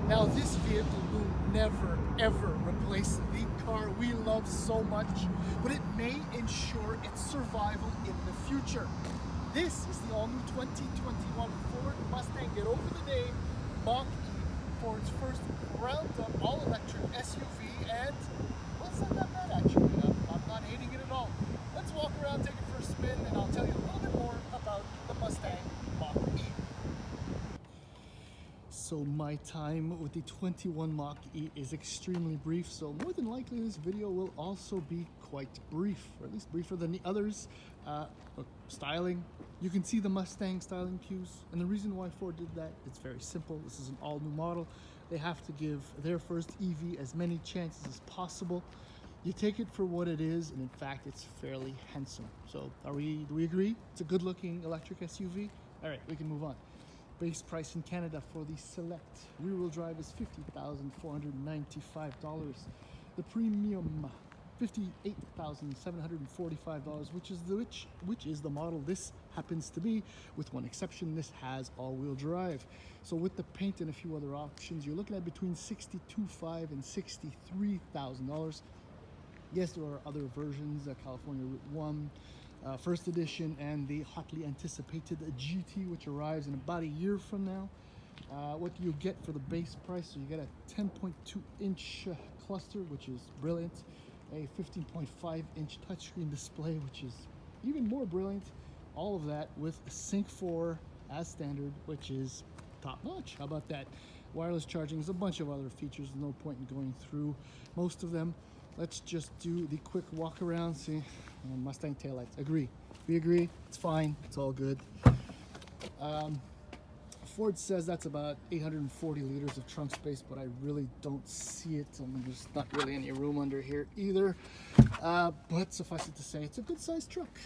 Now this vehicle will never ever replace the car we love so much, but it may ensure its survival in the future. This is the all-new 2021 Ford Mustang Get Over the Day Mach-E, Ford's first ground-up all-electric SUV, and well, it's not that bad actually. I'm not hating it at all. Let's walk around, take it for a spin, and I'll tell you a little bit more about the Mustang Mach-E. So my time with the 21 Mach-E is extremely brief, so more than likely this video will also be quite brief, or at least briefer than the others. Look, styling, you can see the Mustang styling cues, and the reason why Ford did that, it's very simple. This is an all-new model. They have to give their first EV as many chances as possible. You take it for what it is, and in fact it's fairly handsome. So do we agree? It's a good-looking electric SUV? All right, we can move on. Base price in Canada for the Select rear-wheel drive is $50,495. The Premium, $58,745, which is the model this happens to be. With one exception, this has all-wheel drive. So with the paint and a few other options, you're looking at between $62,500 and $63,000. Yes, there are other versions, California Route 1. First edition, and the hotly anticipated GT, which arrives in about a year from now. What do you get for the base price? So you get a 10.2-inch cluster, which is brilliant, a 15.5-inch touchscreen display, which is even more brilliant. All of that with Sync 4 as standard, which is top-notch. How about that? Wireless charging is a bunch of other features. No point in going through most of them. Let's just do the quick walk around. See, Mustang taillights. Agree. We agree. It's fine. It's all good. Ford says that's about 840 liters of trunk space, but I really don't see it. I mean, there's not really any room under here either. But suffice it to say, it's a good-sized truck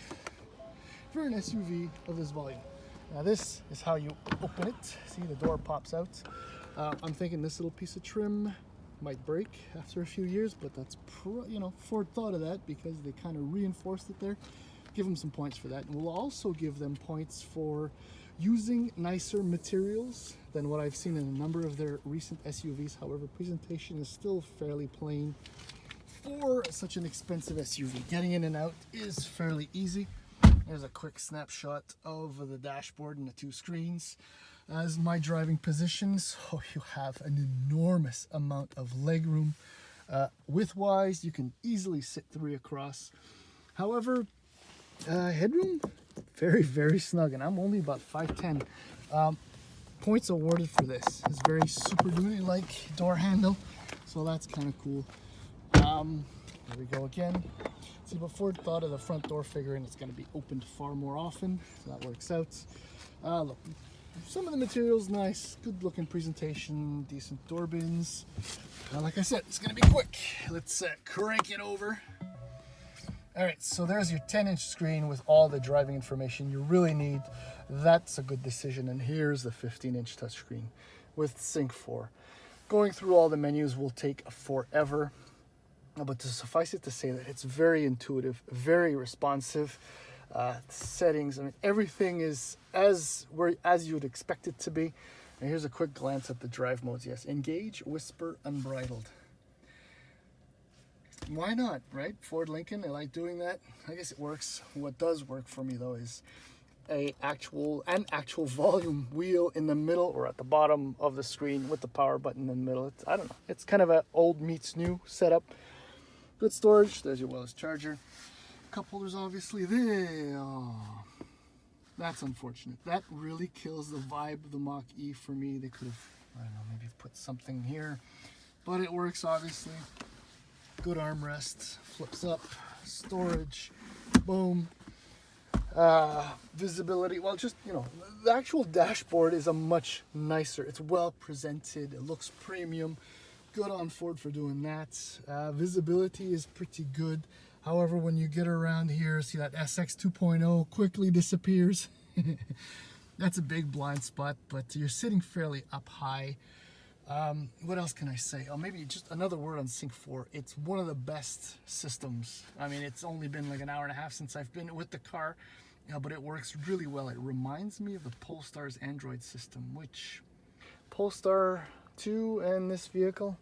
for an SUV of this volume. Now, this is how you open it. See, the door pops out. I'm thinking this little piece of trim might break after a few years, but that's Ford thought of that because they kind of reinforced it there. Give them some points for that, and we'll also give them points for using nicer materials than what I've seen in a number of their recent SUVs. However, presentation is still fairly plain for such an expensive SUV. Getting in and out is fairly easy. Here's a quick snapshot of the dashboard and the two screens. As my driving position, so you have an enormous amount of legroom. Width-wise, you can easily sit 3 across. However, headroom, very, very snug, and I'm only about 5'10". Points awarded for this. It's very Super Duty-like door handle, so that's kind of cool. There we go again. See, but Ford thought of the front door figuring it's going to be opened far more often, so that works out. Look. Some of the materials nice, good looking presentation, decent door bins. Like I said, it's gonna be quick. Let's crank it over. All right, so there's your 10-inch screen with all the driving information you really need. That's a good decision. And here's the 15-inch touchscreen with Sync 4. Going through all the menus will take forever, but to suffice it to say that it's very intuitive, very responsive. Settings, I mean, everything is as you would expect it to be. And here's a quick glance at the drive modes. Yes, engage, whisper, unbridled. Why not, right? Ford Lincoln, I like doing that. I guess it works. What does work for me though is an actual volume wheel in the middle or at the bottom of the screen with the power button in the middle. I don't know. It's kind of an old meets new setup. Good storage. There's your wireless charger. Cup holders obviously there. Oh, that's unfortunate. That really kills the vibe of the Mach-E for me. They could have, I don't know, maybe put something here, but it works obviously. Good armrest, flips up, storage, boom. Visibility, well, just, the actual dashboard is a much nicer. It's well presented. It looks premium. Good on Ford for doing that. Visibility is pretty good. However, when you get around here, see that SX 2.0 quickly disappears. That's a big blind spot, but you're sitting fairly up high. What else can I say? Oh, maybe just another word on Sync 4. It's one of the best systems. I mean, it's only been like an hour and a half since I've been with the car, but it works really well. It reminds me of the Polestar's Android system, which Polestar 2 and this vehicle,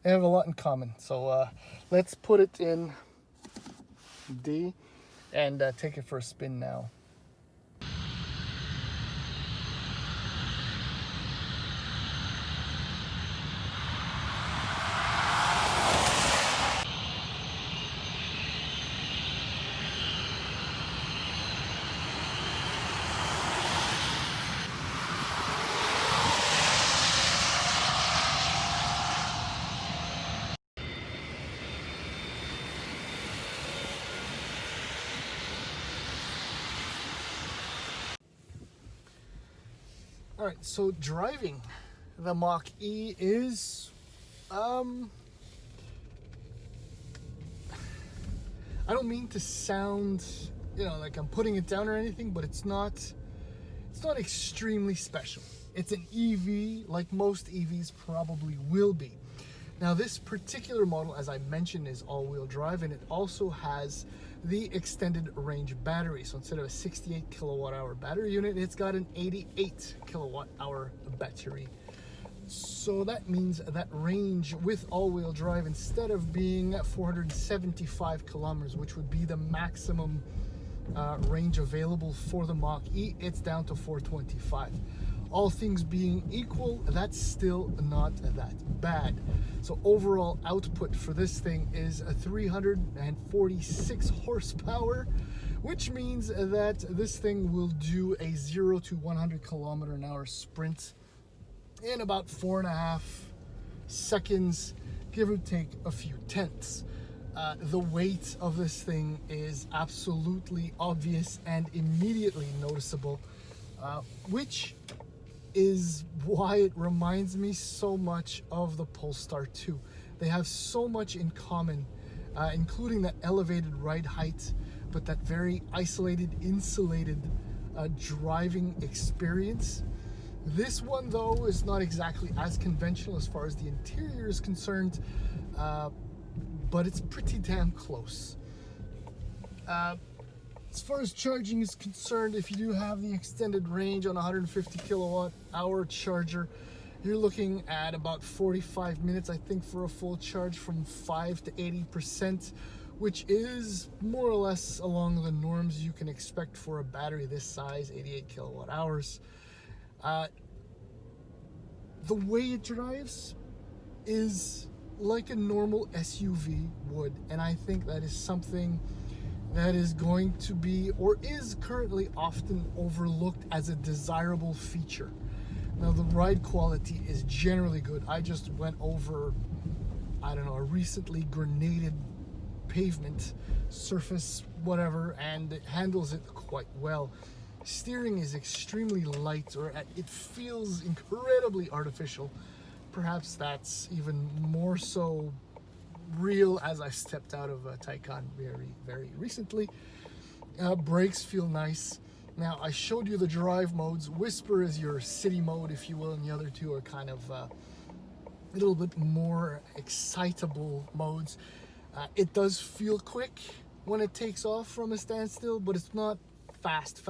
they have a lot in common. So let's put it in D and take it for a spin now. All right, so driving the Mach-E is, I don't mean to sound, like I'm putting it down or anything, but it's not extremely special. It's an EV, like most EVs probably will be. Now, this particular model, as I mentioned, is all-wheel drive, and it also has the extended range battery. So instead of a 68 kilowatt-hour battery unit, it's got an 88 kilowatt-hour battery. So that means that range with all-wheel drive, instead of being 475 kilometers, which would be the maximum range available for the Mach-E, it's down to 425. All things being equal, that's still not that bad. So overall output for this thing is a 346 horsepower, which means that this thing will do a 0 to 100 kilometer an hour sprint in about 4.5 seconds, give or take a few tenths. The weight of this thing is absolutely obvious and immediately noticeable, which is why it reminds me so much of the Polestar 2. They have so much in common, including that elevated ride height, but that very isolated, insulated driving experience. This one, though, is not exactly as conventional as far as the interior is concerned, but it's pretty damn close. As far as charging is concerned, if you do have the extended range on a 150 kilowatt hour charger, you're looking at about 45 minutes, I think, for a full charge from 5 to 80%, which is more or less along the norms you can expect for a battery this size, 88 kilowatt hours. The way it drives is like a normal SUV would, and I think that is something that is going to be, or is currently often overlooked as a desirable feature. Now, the ride quality is generally good. I just went over, a recently grenaded pavement, surface, whatever, and it handles it quite well. Steering is extremely light, or it feels incredibly artificial. Perhaps that's even more so real as I've stepped out of a Taycan very, very recently. Brakes feel nice. Now, I showed you the drive modes. Whisper is your city mode, if you will, and the other two are kind of a little bit more excitable modes. It does feel quick when it takes off from a standstill, but it's not fast.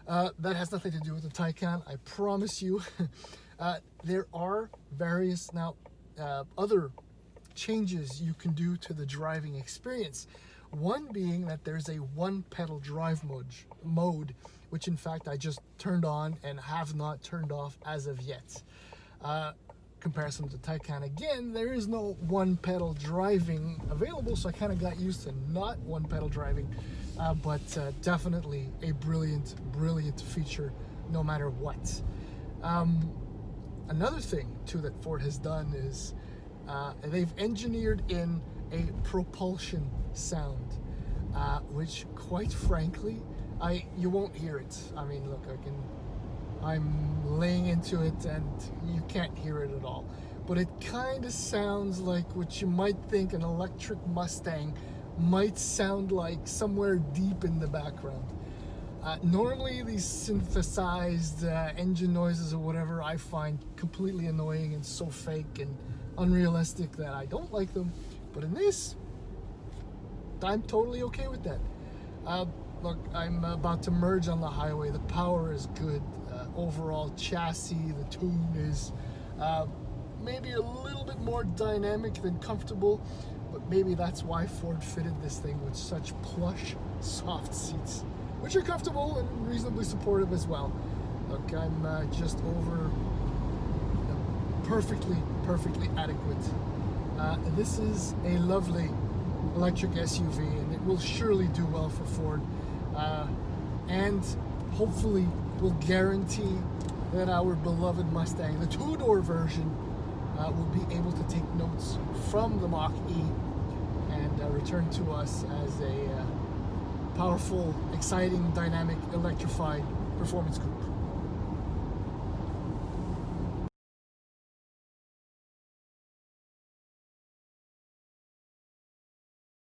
That has nothing to do with the Taycan, I promise you. There are various other changes you can do to the driving experience. One being that there's a one pedal drive mode, which in fact I just turned on and have not turned off as of yet. Comparison to Taycan, again, there is no one pedal driving available, so I kind of got used to not one pedal driving, but definitely a brilliant feature no matter what. Another thing too that Ford has done is they've engineered in a propulsion sound, which quite frankly, you won't hear it. I mean, look, I'm laying into it and you can't hear it at all. But it kind of sounds like what you might think an electric Mustang might sound like somewhere deep in the background. Normally these synthesized engine noises or whatever I find completely annoying and so fake and unrealistic that I don't like them. But in this, I'm totally okay with that. Look, I'm about to merge on the highway. The power is good. Overall chassis, the tune is maybe a little bit more dynamic than comfortable, but maybe that's why Ford fitted this thing with such plush, soft seats, which are comfortable and reasonably supportive as well. Look, I'm just over perfectly adequate. This is a lovely electric SUV, and it will surely do well for Ford, and hopefully will guarantee that our beloved Mustang, the two-door version, will be able to take notes from the Mach-E and return to us as a powerful, exciting, dynamic, electrified performance coupe.